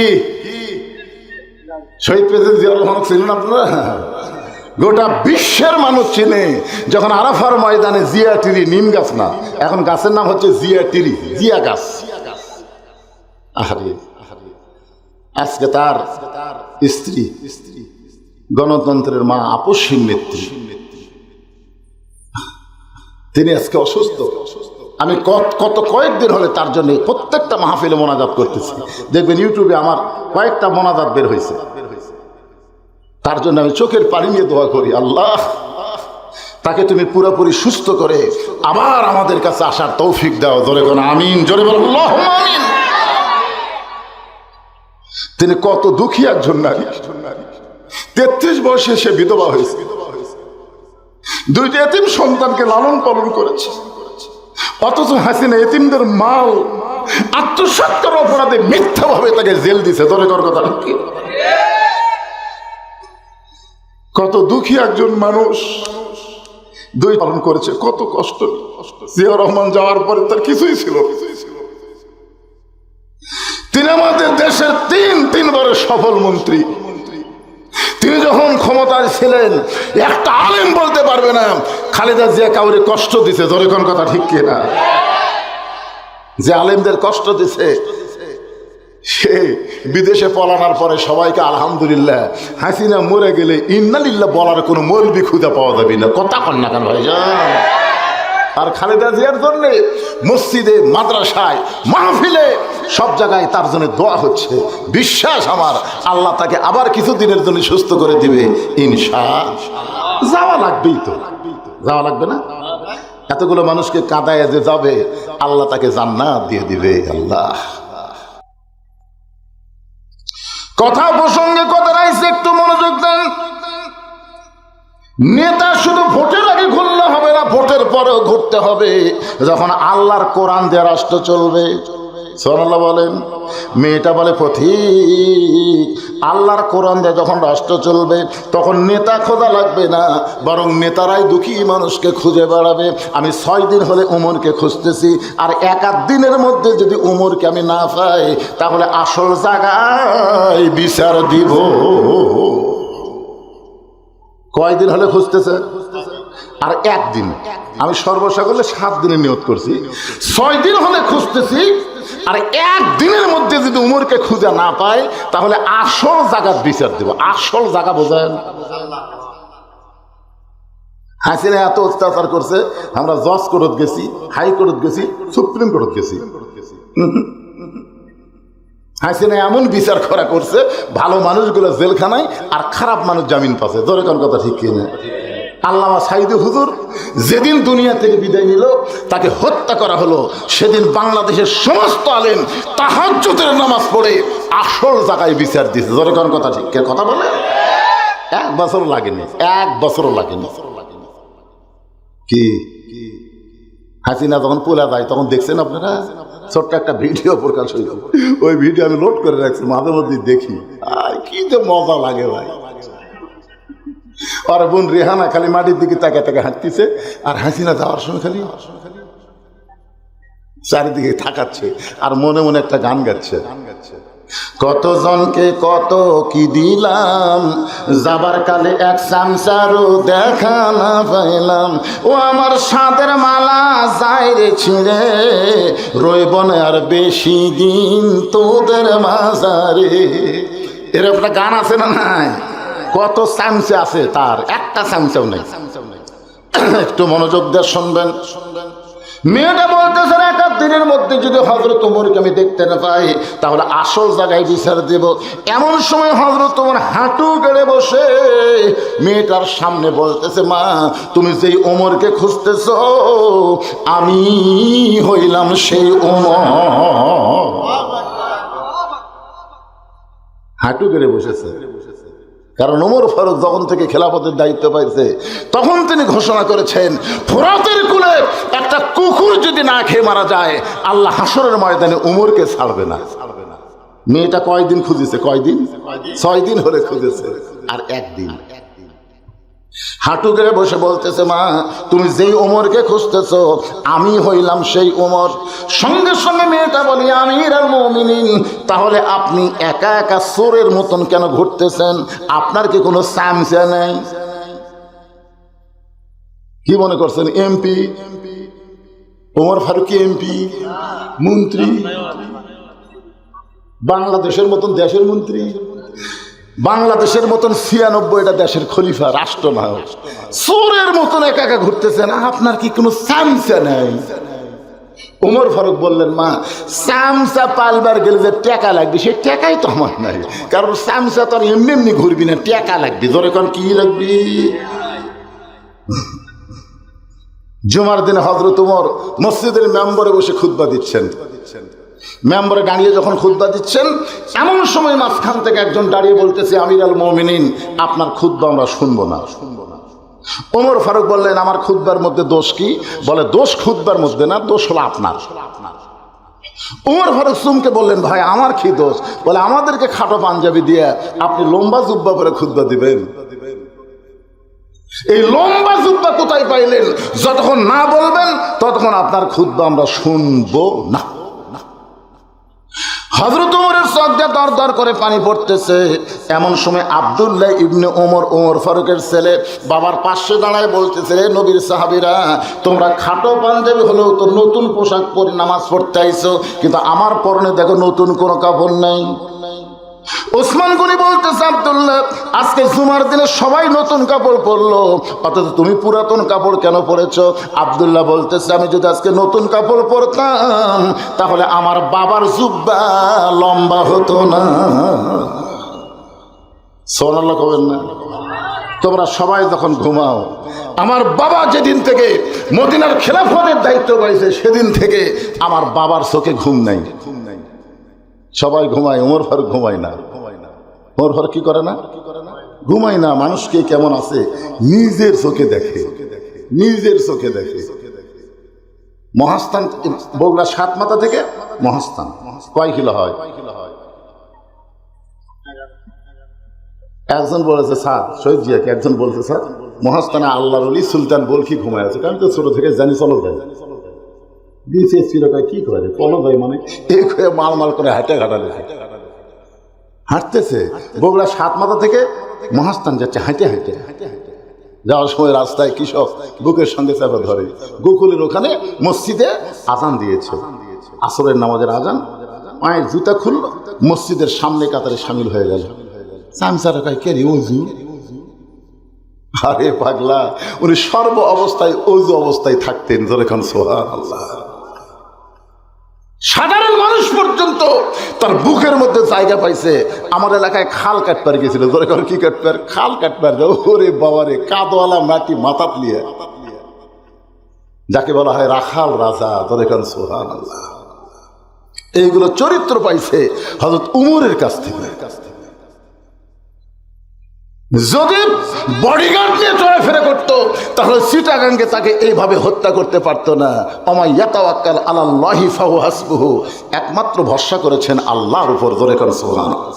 শহীদ প্রেসিডেন্ট জিয়াউর রহমান ছিলেন আপনারা? গোটা বিশ্বের মানুষ চিনে। যখন আরাফার ময়দানে জিয়া টিরি, নিম গাছ না, এখন গাছের নাম হচ্ছে জিয়া টিরি, জিয়া গাছ। আজকে তার স্ত্রী, গণতন্ত্রের মা, আপসহীন নেত্রী, তিনি আজকে অসুস্থ। আমি কয়েকদিন হলে তার জন্য প্রত্যেকটা মাহফিলে মোনাজাত করতেছি। দেখবেন ইউটিউবে আমার কয়েকটা মোনাজাত বের হয়েছে। তার জন্য আমি চোখের পানি নিয়ে দোয়া করি, আল্লাহ তাকে তুমি পুরোপুরি সুস্থ করে আবার আমাদের কাছে আসার তৌফিক দাও। জোরে কোন আমিন, জোরে বল আল্লাহুম্মা আমিন। তিনি কত দুঃখী একজন নারী, 33 বয়সে সে বিধবা হয়েছে, 2টি এতিম সন্তানকে লালন পালন করেছে। অথচ হাসিনা এতিমদের মাল আত্মসাৎ করার অপরাধে মিথ্যাভাবে তাকে জেল দিছে। তোর কথা কি? কত দুঃখী একজন মানুষ, 2 পালন করেছে, কত কষ্ট। জিয়াউর রহমান যাওয়ার পরে তার কিছুই ছিল। তিনি আমাদের দেশের 3 বারের সফল মন্ত্রী। তিনি যখন ক্ষমতায় ছিলেন, একটা আলেম বলতে পারবে না খালেদা জিয়া কাউরে কষ্ট দিছে। ধরে কোন কথা ঠিক কিনা? যে আলেমদের কষ্ট দিছে, সে বিদেশে পলানোর পরে সবাইকে আলহামদুলিল্লাহ, হাসিনা মরে গেলে ইন্নালিল্লাহ বলার কোনো মৌলবি খুঁজে পাওয়া যাবে না। কথা কন না কেন ভাইজান? আর খালেদা জিয়ার জন্য মসজিদে, মাদ্রাসায়, মাহফিলে সব জায়গায় তার জন্য দোয়া হচ্ছে। বিশ্বাস আমার, আল্লাহ তাকে আবার কিছু দিনের জন্য সুস্থ করে দিবে ইনশাআল্লাহ। যাওয়া লাগবেই তো, যাওয়া লাগবে না? এতগুলো মানুষকে কাঁদায় যে যাবে, আল্লাহ তাকে জান্নাত দিয়ে দিবে। আল্লাহ কথা প্রসঙ্গে কথা রাইছে, একটু মনোযোগ দেন। নেতা শুধু ভোটের আগে ঘুরলে হবে না, ভোটের পরেও ঘুরতে হবে। যখন আল্লাহর কোরআন দিয়ে রাষ্ট্র চলবে, সুবহানাল্লাহ বলেন। মেয়েটা বলে পথিক, আল্লাহর কোরআন দিয়ে যখন রাষ্ট্র চলবে তখন নেতা খোঁজা লাগবে না, বরং নেতারাই দুঃখী মানুষকে খুঁজে বেড়াবে। আমি 6 দিন হলে উমরকে খুঁজতেছি, আর 1-8 দিনের মধ্যে যদি উমরকে আমি না পাই তাহলে আসল জায়গায় বিচার দিব। কয়দিন হলে খুঁজতেছে? আর 1 দিন। আমি সর্বসা করলে 7 দিনের নিয়ত করছি। 6 দিন হলে খুঁজতেছি, আর 1 দিনের মধ্যে যদি উমরকে খুঁজে না পাই তাহলে আসল জায়গার বিচার দেব। আসল জায়গা বোঝেন? হাসিনা এত অত্যাচার করছে, আমরা জজ কোর্ট গেছি, হাইকোর্ট গেছি, সুপ্রিম কোর্ট গেছি। হাসিনা এমন বিচার করা করছে, ভালো মানুষগুলো জেলখানায় আর খারাপ মানুষ জামিন পাচ্ছে। ধরে কোন কথা ঠিক কিনা? আল্লামা সাইদি হুজুর যেদিন দুনিয়া থেকে বিদায় নিল, তাকে হত্যা করা হলো, সেদিন বাংলাদেশের সমস্ত আলেম তাহাজ্জুদের নামাজ পড়ে আসল জায়গায় বিচার দিয়েছে। ধরে কোন কথা ঠিক কে কথা বলে? 1 বছর লাগেনি, 1 বছরও লাগেনি। কি হাসিনা যখন পোলা যায় তখন দেখছেন আপনারা? ছোট্ট একটা ভিডিও প্রকাশ হইল, ওই ভিডিও আমি লোড করে রাখছি, মাঝে মধ্যে দেখি, আর কি যে মজা লাগে ভাই। আর বোন রেহানা খালি মাটির দিকে তাকে তাকে হাঁটতেছে, আর হাসিনা যাওয়ার সময় খালি চারিদিকে থাকাচ্ছে, আর মনে মনে একটা গান গাচ্ছে। কতজনকে কত কি দিলাম, যাবার কালে 1 চামচারও দেখা না পাইলাম। ও আমার সাদের মালা যায় রে ছিঁড়ে, রইব না আর বেশি দিন তোদের মাঝারে। এরকম একটা গান আছে না নাই? কত চামচে আছে, তার একটা চামচাও নেই। একটু মনোযোগ দিয়ে শুনবেন। মেয়েটা বলতেছে 1 দিনের মধ্যে যদি হযরত ওমরকে আমি দেখতে না পাই তাহলে আসল জায়গায় বিচার দেব। এমন সময় হযরত ওমর হাঁটু গেড়ে বসে মেয়েটার সামনে বলতেছে, মা তুমি যেই ওমরকে খুঁজতেছো আমি হইলাম সেই ওমর। হাঁটু গেড়ে বসেছে, কারণ ওমর ফারুক যখন থেকে খেলাফতের দায়িত্ব পাইছে তখন তিনি ঘোষণা করেছেন, ফোরাতের কুলে একটা কুকুর যদি না খেয়ে মারা যায় আল্লাহ হাসরের ময়দানে ওমরকে ছাড়বে না। মেয়েটা কয়দিন খুঁজেছে? কয়দিন? 6 দিন হলে খুঁজেছে, আর 1 দিন। হাঁটু গেড়ে বসে বলতেছে, মা তুমি যেই ওমরকে খুঁজতেছো আমি হইলাম সেই ওমর। সঙ্গে সঙ্গে মেয়েটা বলি, আমিরুল মুমিনিন তাহলে আপনি একা একা চোরের মতন কেন ঘুরতেছেন? আপনার কি কোনো চামচা নেই? কি মনে করছেন এমপি? ওমর ফারুক এমপি, মন্ত্রী, বাংলাদেশের মতন দেশের মন্ত্রী, বাংলাদেশের মতন 96টা দেশের খলিফা, রাষ্ট্রনায়ক, চোরের মতন একা একা ঘুরতেছেন, আপনার কি কোনো চামচা নেই? ওমর ফারুক বললেন, মা চামচা পালবার গেলে যে টাকা লাগবে সেই টাকাই তো আমার নাই, কারণ চামচা তো আর এমনি এমনি ঘুরবি না, টাকা লাগবে। ধরে কোন কি লাগবে? জুমার দিনে হযরত ওমর মসজিদের মেম্বরে বসে খুতবা দিচ্ছেন। মেম্বরে দাঁড়িয়ে যখন খুতবা দিচ্ছেন এমন সময় মাঝখান থেকে একজন দাঁড়িয়ে বলতেছে, আমিরুল মুমিনিন আপনার খুতবা আমরা শুনবো না। ওমর ফারুক বললেন, আমার খুতবার মধ্যে দোষ কি? বলে, দোষ খুতবার মধ্যে না, দোষ হলো আপনার। ওমর ফারুক সুমকে বললেন, ভাই আমার কি দোষ? বলে, আমাদেরকে খাটো পাঞ্জাবি দিয়ে আপনি লম্বা জুব্বা পরে খুতবা দিবেন? এই লম্বা জুব্বা কোথায় পাইলেন? যতক্ষণ না বলবেন ততক্ষণ আপনার খুতবা আমরা শুনবো না। হযরত ওমরের চোখ দিয়ে দর দর করে পানি পড়তেছে। এমন সময় আব্দুল্লাহ ইবনে ওমর, ওমর ফারুকের ছেলে, বাবার পাশে দাঁড়ায় বলতেছে, রে নবীর সাহাবীরা, তোমরা খাটো পাঞ্জাবি হলেও তো নতুন পোশাক পরে নামাজ পড়তে আইছো, কিন্তু আমার পরনে দেখো নতুন কোনো কাপড় নেই। ওসমান গনি বলতেছে, আব্দুল্লাহ আজকে জুমার দিনে সবাই নতুন কাপড় পরলো, অথচ তুমি পুরাতন কাপড় কেন পরেছো? আব্দুল্লাহ বলতেছে, আমি যদি আজকে নতুন কাপড় পরতাম তাহলে আমার বাবার জুব্বা লম্বা হতো না। সুবহানাল্লাহ কবেন না? তোমরা সবাই যখন ঘুমাও, আমার বাবা যেদিন থেকে মদিনার খেলাফতের দায়িত্ব পাইছে সেদিন থেকে আমার বাবার চোখে ঘুম নাই। সবাই ঘুমায়, ওমর ফারুক ঘুমায় না। ওমর ফারুক কি করে না? ঘুমায় না। মানুষকে কেমন আছে নিজের চোখে দেখে, নিজের চোখে দেখে। মহাস্থান বগুড়া সাতমাথা থেকে মহাস্থান কয় কিলো হয়? একজন বলেছে স্যার, শহীদ জিয়াকে একজন বলছে স্যার মহাস্থানে আল্লাহর ওলি সুলতান বলখি ঘুমায় আছে। কারণ তো ছোট থেকে জানি চলো যায় দিয়েছে চিরকায় কি করে চলো যায় মানে এই মাল মাল করে হাঁটে ঘাটা দেখে হাঁটতেছে। বগুড়া সাতমাথা থেকে মহাস্থান যাচ্ছে হাঁটে হাঁটে। যাওয়ার সময় রাস্তায় কৃষক বুকের সঙ্গে চাপা ধরে। গোকুলের ওখানে মসজিদে আজান দিয়েছে, আসরের নামাজের আজান। মায়ের জুতা খুলল, মসজিদের সামনে কাতারে সামিল হয়ে গেল। সামসারা কয় কে রে অজু? আরে পাগলা, উনি সর্ব অবস্থায় অজু অবস্থায় থাকতেন। যেরকম সুবহানাল্লাহ। সাধারণ মানুষ পর্যন্ত তার বুকের মধ্যে জায়গা পাইছে। আমার এলাকায় খাল কাটপার গেছিল, যেরকম কি কাটপার? খাল কাটপার। ওরে বাবারে, কাদওয়ালা মাটি মাথাত নিয়ে, যাকে বলা হয় রাখাল রাজা। যেরকম সুবহানাল্লাহ। এইগুলো চরিত্র পাইছে হযরত উমরের কাছ থেকে। যদি বডিগার্ড নিয়ে চলাফেরা করতো তাহলে চিটাগাঙ্গে তাকে এইভাবে হত্যা করতে পারতো না। ওমাই ইয়াতাওয়াক্কাল আলাল্লাহি ফাহুয়া হাসবুহু, একমাত্র ভরসা করেছেন আল্লাহর উপর। জোরে করে সুবহানাল্লাহ।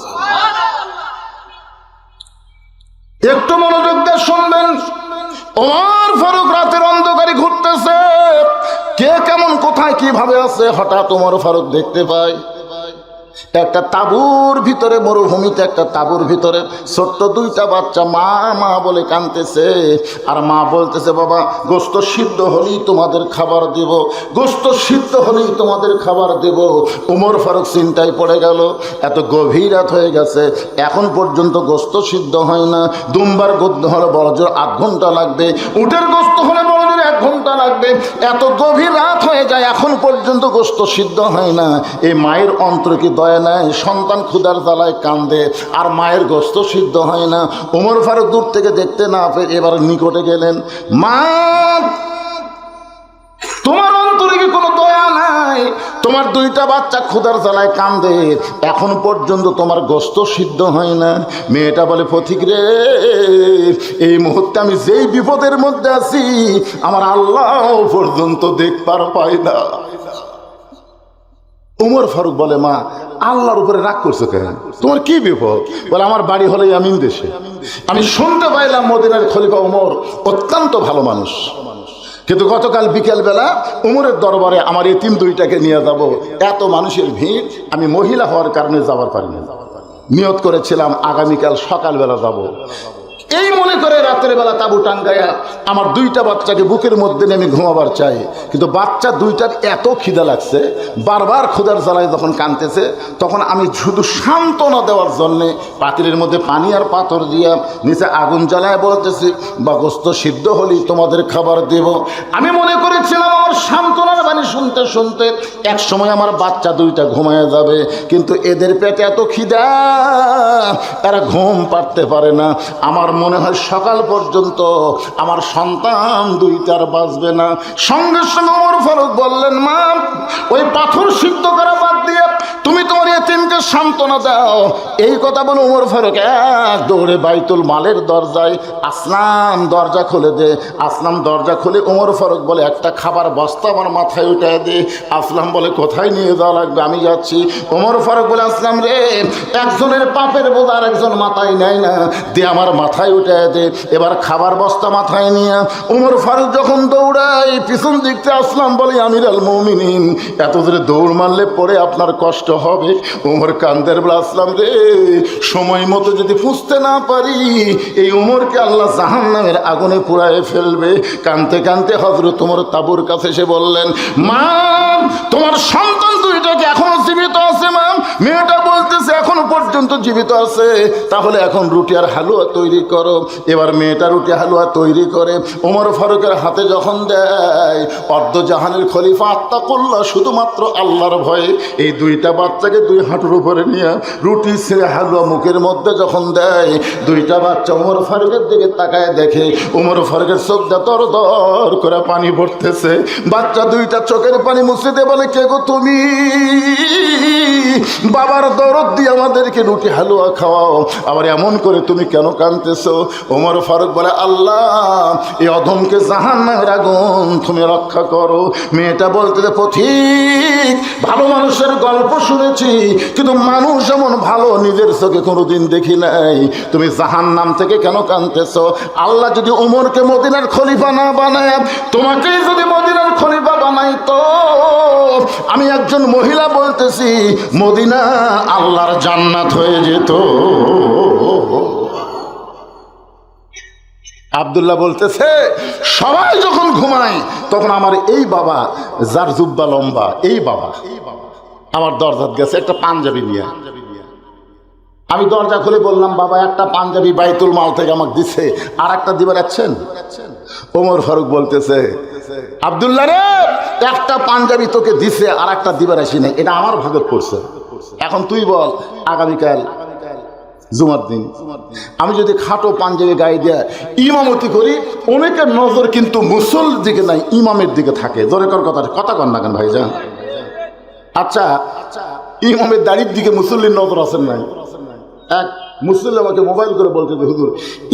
একটু মনোযোগ দিয়ে শুনবেন। ওমর ফারুক রাতের অন্ধকারে ঘুরতেছে, কে কেমন কোথায় কিভাবে আছে। হঠাৎ ওমর ফারুক দেখতে পায় একটা তাঁবুর ভিতরে, মরুভূমিতে একটা তাঁবুর ভিতরে ছোট্ট দুইটা বাচ্চা মা মা বলে কাঁদতেছে। আর মা বলতেছে, বাবা গোশত সিদ্ধ হলেই তোমাদের খাবার দেব, গোশত সিদ্ধ হলেই তোমাদের খাবার দেব। ওমর ফারুক চিন্তায় পড়ে গেল, এত গভীর রাত হয়ে গেছে, এখন পর্যন্ত গোশত সিদ্ধ হয় না। দুম্বার গোস্ত হলে বড়জোর 8 ঘন্টা লাগবে, উটের গোশত হলে বড়জোর 1 ঘন্টা লাগবে। এত গভীর রাত হয়ে যায়, এখন পর্যন্ত গোশত সিদ্ধ হয় না। এই মায়ের অন্তরে কি দয়া নাই? সন্তান ক্ষুধার জ্বালায় কান্দে, আর মায়ের গোশত সিদ্ধ হয় না। ওমর ফারুক দূর থেকে দেখতে না পেয়ে এবার নিকটে গেলেন। মা, তোমার অন্তরে কি কোনো দয়া নাই? তোমার দুইটা বাচ্চা ক্ষুধার জ্বালায় কান্দে, এখন পর্যন্ত তোমার গোশত সিদ্ধ হয় না। মেয়েটা বলে, পথিক রে, এই মুহূর্তে আমি যেই বিপদের মধ্যে আছি আমার আল্লাহ পর্যন্ত দেখবার পাই না। ওমর ফারুক বলে, মা আল্লাহর উপরে রাগ করছো কেন? তোমার কি বিপদ? বলে, আমার বাড়ি হলো ইয়ামিন দেশে। আমি শুনতে পাইলাম মদিনার খলিফা ওমর অত্যন্ত ভালো মানুষ, কিন্তু গতকাল বিকেলবেলা উমরের দরবারে আমার এতিম দুইটাকে নিয়ে যাব, এত মানুষের ভিড়, আমি মহিলা হওয়ার কারণে যাবার পারিনি। নিয়ত করেছিলাম আগামীকাল সকালবেলা যাব। এই মনে করে রাতের বেলা তাঁবু টাঙ্গায়া আমার দুইটা বাচ্চাকে বুকের মধ্যে নেমে ঘুমাবার চাই, কিন্তু বাচ্চা দুইটার এত খিদা লাগছে, বারবার ক্ষুধার জ্বালায় যখন কাঁদতেছে, তখন আমি শুধু সান্ত্বনা দেওয়ার জন্যে পাতিলের মধ্যে পানি আর পাথর দিয়া নিচে আগুন জ্বালায় বলতেছি, বা গোশত সিদ্ধ হলেই তোমাদের খাবার দেব। আমি মনে করেছিলাম আমার সান্ত্বনার বাণী শুনতে শুনতে এক সময় আমার বাচ্চা দুইটা ঘুমায় যাবে, কিন্তু এদের পেটে এত খিদা, এরা ঘুম পাড়তে পারে না। আমার মনে হয় সকাল পর্যন্ত আমার সন্তান দুইটার বাঁচবে না। সঙ্গে সঙ্গে ওমর ফারুক বললেন, মা ওই পাথর সিদ্ধ করা বাদ দিয়ে তুমি তোমার এতিমকে সান্ত্বনা দাও। এই কথা বলে ওমর ফারুক এক দৌড়ে বাইতুল মালের দরজায়, আসলাম দরজা খুলে দে। আসলাম দরজা খুলে ওমর ফারুক বলে, একটা খাবার বস্তা আমার মাথায় উঠায় দে। আসলাম বলে, কোথায় নিয়ে যাওয়া লাগবে? আমি যাচ্ছি। ওমর ফারুক বলে, আসলাম রে, একজনের পাপের বোঝ আর একজন মাথায় নেয় না, দে আমার মাথায় উঠায় দে। এবার খাবার বস্তা মাথায় নিয়ে ওমর ফারুক যখন দৌড়ায়, পিছন দিকতে আসলাম বলে, আমির আল মুমিনিন, এত জোরে দৌড় মারলে পরে আপনার কষ্ট হবে, ওমর কান্দের বলে আসলাম রে, সময় মতো যদি পুষতে না পারি এই ওমরকে আল্লাহ জাহান্নামের আগুনে পুড়ায় ফেলবে। কানতে কানতে হযরত ওমর তাঁবুর কাছে এসে বললেন, মা তোমার সন্তান দুইটাকে এখনো জীবিত আছে? মা, মেয়েটা বলতেছে এখনো পর্যন্ত জীবিত আছে। তাহলে এখন রুটি আর হালুয়া তৈরি করো। এবার মেয়েটা রুটি হালুয়া তৈরি করে ওমর ফারুকের হাতে যখন দেয়, অর্ধজাহানের খলিফা আত্তাকুল্লাহ, শুধুমাত্র আল্লাহর ভয়ে এই দুইটা বাচ্চাকে দুই হাঁটুর উপরে নিয়ে রুটি ছেড়ে হালুয়া মুখের মধ্যে যখন দেয়, দুইটা বাচ্চা ওমর ফারুকের দিকে তাকায় দেখে ওমর ফারুকের চোখটা দর দর করে পানি পড়তেছে। বাচ্চা দুইটা চোখের পানি মুছে দিয়ে বলে, কে গো তুমি? বাবার দরদ দিয়ে আমাদেরকে রুটি হালুয়া খাওয়াও, আবার এমন করে তুমি কেন কাঁদতেছো? ওমর ফারুক বলে, আল্লাহ এই অধমকে জাহান্নামের আগুন তুমি রক্ষা করো। মেয়েটা বলতে, পথিক ভালো মানুষের গল্প শুনেছি, কিন্তু মানুষ এমন ভালো নিজের চোখে কোনোদিন দেখি নাই। তুমি জাহান্নাম থেকে কেন কাঁদতেছো? আল্লাহ যদি ওমরকে মদিনার খলিফা না বানায়, তোমাকেই যদি মদিনার খলিফা বানাইতো, আমি একজন মহিলা বলতেছি মদিনা আল্লাহর জান্নাত হয়ে যেত। আব্দুল্লাহ বলতেছে, সবাই যখন ঘুমায় তখন আমার এই বাবা, যার জুব্বা লম্বা, এই বাবা আমার দরজাত গেছে একটা পাঞ্জাবি নিয়ে। আমি দরজা খুলে বললাম, বাবা একটা পাঞ্জাবি বাইতুল মাল থেকে আমাকে দিছে, আর একটা দিবার যাচ্ছেন? ওমর ফারুক বলতেছে, আব্দুল্লাহ রে, একটা পাঞ্জাবি তোকে দিছে, আর একটা দিবার আসি নাই, এটা আমার ভাগত পড়ছে। এখন তুই বল, আগামীকাল জুমার দিন আমি যদি খাটো পাঞ্জাবি গায়ে দিয়ে ইমামতি করি, অনেকের নজর কিন্তু মুসল দিকে নাই, ইমামের দিকে থাকে। জোরে কর কথা কর না কেন ভাই যান? আচ্ছা, ইমামের দাড়ির দিকে মুসল্লির নজর আছেন নাই? এক মুসল্লি আমাকে মোবাইল করে বলতে, হুজুর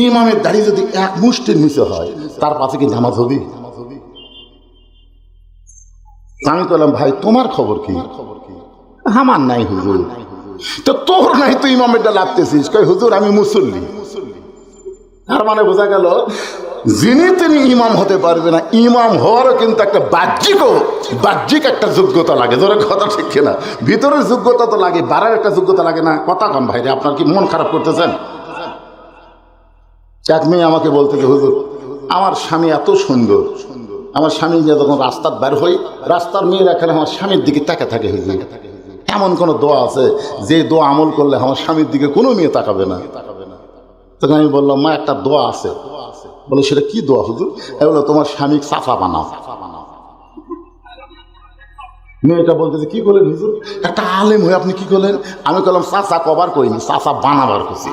ইমামের দাড়ি যদি এক মুষ্টির নিচে হয়, তার পাশে কি নামাজ হবে? আমি বললাম, ভাই তোমার খবর কি? আমার নাই হুজুর। তো তোর নাই, তুই ইমামেরটা লাগতেছিস? কই হুজুর আমি মুসল্লি। তার মানে বোঝা গেল যিনি তিনি ইমাম হতে পারবে না। ইমাম হওয়ারও কিন্তু একটা বাহ্যিক একটা যোগ্যতা লাগে। ধরে কথা ঠিক কিনা? ভিতরের যোগ্যতা তো লাগে, বাড়ার একটা যোগ্যতা লাগে না? কথা কন ভাই রে, আপনার কি মন খারাপ করতেছেন? এক মেয়ে আমাকে বলতে, হুজুর আমার স্বামী এত সুন্দর, আমার স্বামী নিয়ে যখন রাস্তার বের হই, রাস্তার মেয়েরা এখানে আমার স্বামীর দিকে তাকে থাকে। হুজুর এমন কোন দোয়া আছে যে দোয়া আমল করলে আমার স্বামীর দিকে কোনো মেয়ে তাকাবে না? তখন আমি বললাম, মা একটা দোয়া আছে। বলে, সেটা কি দোয়া হুজুর? বলে, তোমার স্বামী চাচা বানাও। মেয়েটা বলতেছে, কি করলেন হুজুর? একটা আলেম হয়ে আপনি কি করলেন? আমি বললাম, চাচা কবার করিনি, চাচা বানাবার করছি।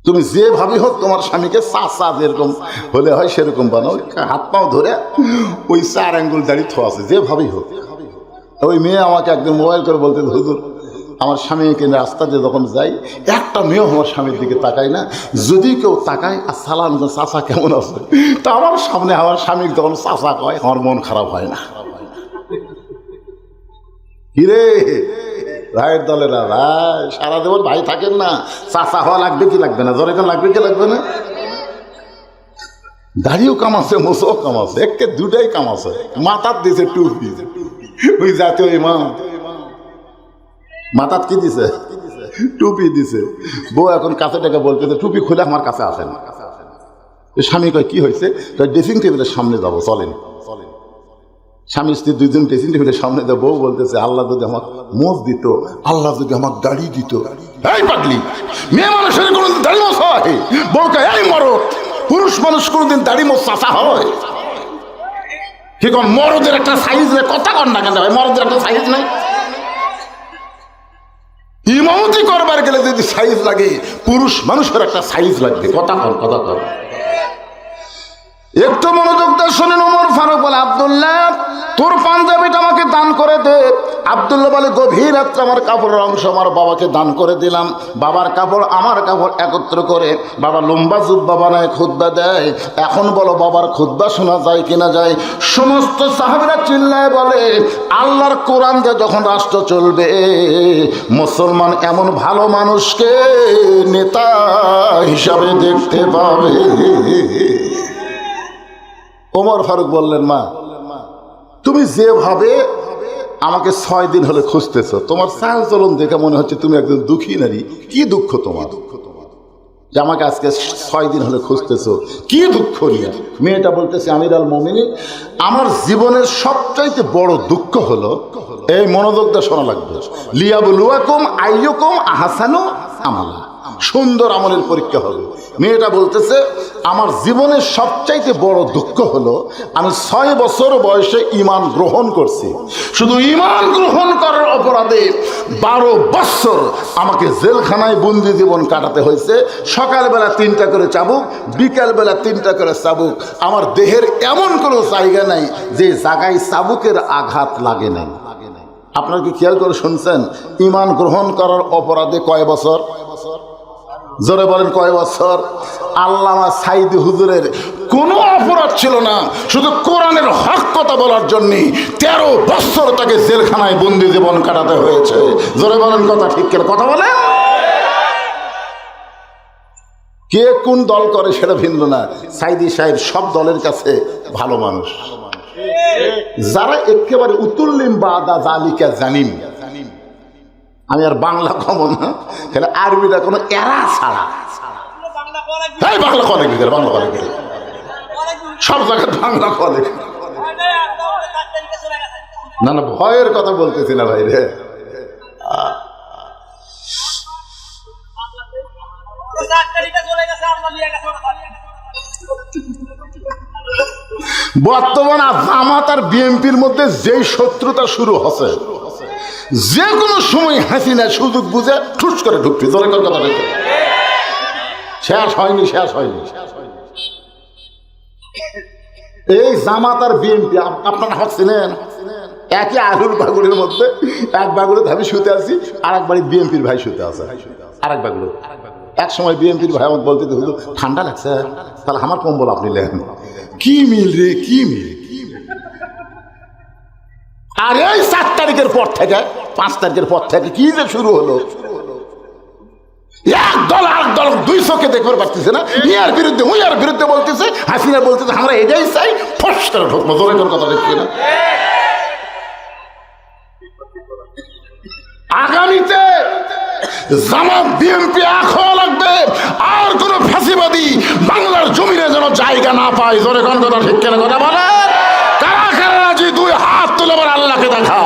তুমি যেভাবে হোক তোমার স্বামীকে চাচা যেরকম হলে হয় সেরকম বানাও। হাত পাও ধরে ওই 4 আঙ্গুল দাড়ি থো আছে, যেভাবেই হোক। ওই মেয়ে আমাকে একদিন মোবাইল করে বলতে, হুজুর আমার স্বামীকে রাস্তা দিয়ে যখন যাই, একটা মেয়েও আমার স্বামীর দিকে তাকায় না। যদি কেউ তাকায় আর সালাম, চাচা কেমন আছে, তা আমার সামনে আমার স্বামী যখন চাচা কয়, আমার মন খারাপ হয় না। কিরে ভাইয়ের দলেরা, ভাই সারা জীবন ভাই থাকেন না, চাচা হওয়া লাগবে কি লাগবে না? জোরে কেন লাগবে কি লাগবে না? দাড়িও কামাচ্ছে, মোছও কামাচ্ছে, একে দুটাই কামাচ্ছে। মাথার দিছে টুপি, ওই জাতীয় ইমাম মাথার কি দিছে? টুপি দিছে। বউ এখন কাছে টাকা বলতেছে, টুপি খুলে আমার কাছে আসেন। স্বামী কয়, কি হয়েছে? ড্রেসিং টেবিলের সামনে যাবো, চলেন। স্বামী স্ত্রী দুইজন ড্রেসিং টেবিলের সামনে যাবো। বউ বলতেছে, আল্লাহ যদি আমার মোজ দিত, আল্লাহ যদি আমার দাড়ি দিত। এই পাগলি, মেয়ে মানুষের কোনোদিন দাড়ি মোছ হয়? বউকে, এই মরদ, পুরুষ মানুষ কোনোদিন দাড়ি মোছ চাচা হয়? কি কন, মরদের একটা সাইজ নেই? কথা কন না কেন ভাই, মরদের একটা সাইজ নাই? ইমামতি করবার গেলে যদি সাইজ লাগে, পুরুষ মানুষের একটা সাইজ লাগবে। কথা কর। একটু মনোযোগ দিয়ে শুনেন। ওমর ফারুক বলে, আব্দুল্লাহ তোর পাঞ্জাবিটা আমাকে দান করে দে। আব্দুল্লাহ বলে, গভীর রাত্রে আমার কাপড়ের অংশ আমার বাবাকে দান করে দিলাম। বাবার কাপড় আমার কাপড় একত্র করে বাবা লম্বা জুব্বা বানায় খুতবা দেয়। এখন বলো বাবার খুতবা শোনা যায় কিনা যায়? সমস্ত সাহাবীরা চিল্লায় বলে, আল্লাহর কোরআন দিয়ে যখন রাষ্ট্র চলবে, মুসলমান এমন ভালো মানুষকে নেতা হিসাবে দেখতে পাবে। ওমর ফারুক বললেন, মা তুমি যেভাবে আমাকে 6 দিন হলে খুঁজতেছো, তোমার চাল চলন দেখে মনে হচ্ছে তুমি একজন দুঃখী নারী। কি দুঃখ তোমার যে আমাকে আজকে 6 দিন হলে খুঁজতেছো? কি দুঃখ নিয়ে? মেয়েটা বলতেছে, আমিরুল মুমিনিন, আমার জীবনের সবচাইতে বড় দুঃখ হলো, এই মনোযোগ দিয়ে শোনা লাগবে, লিয়াবলুয়াকুম আইয়ুকুম আহসানু আমালা, সুন্দর আমলের পরীক্ষা হবে। মেয়েটা বলতেছে, আমার জীবনের সবচাইতে বড় দুঃখ হলো আমি 6 বছর বয়সে ঈমান গ্রহণ করছি। শুধু ঈমান গ্রহণ করার অপরাধে 12 বছর আমাকে জেলখানায় বন্দি জীবন কাটাতে হয়েছে। সকালবেলা 3টা করে চাবুক, বিকালবেলা 3টা করে চাবুক। আমার দেহের এমন কোনো জায়গা নাই যে জায়গায় চাবুকের আঘাত লাগে নাই। আপনারা কি খেয়াল করে শুনছেন? ঈমান গ্রহণ করার অপরাধে কয় বছর? জোরে বলেন, কয় বছর? আল্লামা সাইদি হুজুরের কোনো অপরাধ ছিল না, শুধু কোরআনের হক কথা বলার জন্য 13 বছর তাকে জেলখানায় বন্দি জীবন কাটাতে হয়েছে। জোরে বলেন, কথা ঠিক করে কথা বলে। কে কোন দল করে সেটা ভিন্ন না, সাইদি সাহেব সব দলের কাছে ভালো মানুষ। যারা একেবারে উতুল্লিম বাদা জালিকা জানিম, আমি আর বাংলা কম না, তাহলে আরবিটা কোনো এরা ছাড়া বাংলা কলে গেলে, বাংলা কলে গেলে সব জায়গায় বাংলা কলে। না না, ভয়ের কথা বলতেছি না ভাই রে। বর্তমান জামাত আর বিএনপির মধ্যে যেই শত্রুতা শুরু হচ্ছে, যে কোনো সময় হাসিনা সুযোগ বুঝে ঠুস করে ঢুকছে। কথা শেষ হয়নি, শেষ হয়নি। এই জামাত আর বিএনপি আপনারা হচ্ছিলেন একই আলুর বাগুড়ের মধ্যে। এক বাগুড়ে আমি শুতে আছি, আর এক বাড়ি বিএনপির ভাই শুতে আছে আর এক বাগুড়ে। এক সময় বিএনপির ভাই আমাকে বলতে ঠান্ডা লাগছে, তাহলে আমার কম্বল আপনি লেন। কি মিল রে, কি মিল। আর এই 4 তারিখের পর থেকে, 5 তারিখের পর থেকে কি যে শুরু হলো, এক দল আর দল 2 চোখে দেখতে পারতেছে না। ইয়ার বিরুদ্ধে উইয়ার বিরুদ্ধে বলতেছে, হাসিনা বলতেছে আমরা এটাই চাই, ফস করে ঢুকবো। জোরে কোন কথা দেখছি না। আগামীতে জামাত বিএনপি এক হওয়া লাগবে, আর কোন ফাঁসিবাদী বাংলার জমিনে যেন জায়গা না পায়। জোরে কোন কথা ঠিক কেন কথা বলে। কারা কারা রাজি? 2 হাত তুলে আবার আল্লাহকে দেখান।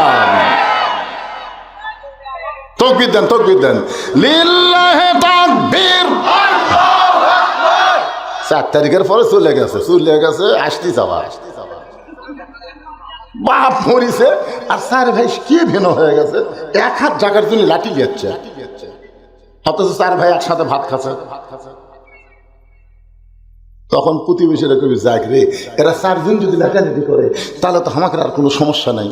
তাকবীর দেন, তাকবীর দেন, লিল্লাহি তাকবীর। 4 তারিখের পরে চলে গেছে, আসতে যাওয়া বাপ মরিছে। আর 4 ভাই কি ভিন্ন হয়ে গেছে, 1 হাত জায়গার জন্য লাঠি যাচ্ছে, অথচ 4 ভাই একসাথে ভাত খাচ্ছে। তখন প্রতিবেশীরা কবি যাক রে, এরা 4 জন যদি লেখালেখি করে তাহলে তো আমাকে আর কোনো সমস্যা নাই।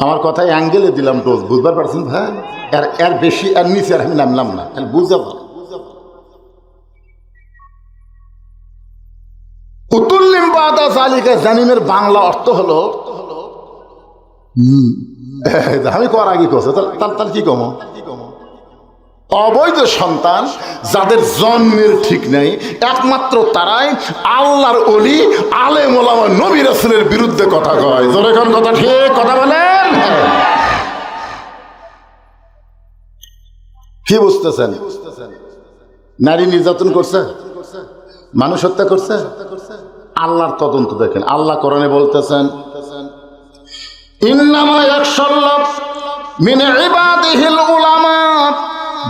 আমার কথায় অ্যাঙ্গেলে দিলাম ডোজ, বুঝবার পারছেন ভাই? এর বেশি এর নিচে আর আমি নামলাম না, বুঝতে পার। উতুল্লিম বাদা জালিকা জানিমের বাংলা অর্থ হলো, আমি কর আগে কছে তার কি কম, অবৈধ সন্তান যাদের জন্মের ঠিক নেই, একমাত্র তারাই আল্লাহর ওলি, আলেম ওলামা, নবী রাসূলের বিরুদ্ধে কথা কয়। জোরে কোন কথা ঠিক কথা বলেন। কি বুঝতেছেন? নারী নির্যাতন করছে, মানুষ হত্যা করছে, আল্লাহর তদন্ত দেখেন। আল্লাহ কোরআনে বলতেছেন, ইন্নামা ইয়াখশাল্লাহ মিন ইবাদিহিল উলামা,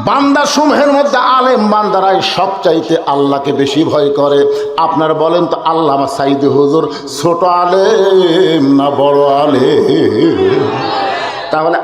বান্দা সমূহের মধ্যে আলেম বান্দারাই সবচাইতে আল্লাহকে বেশি ভয় করে। আপনার বলেন তো, আল্লামা সাইদি হুজুর ছোট আলেম না বড় আলেম? তাহলে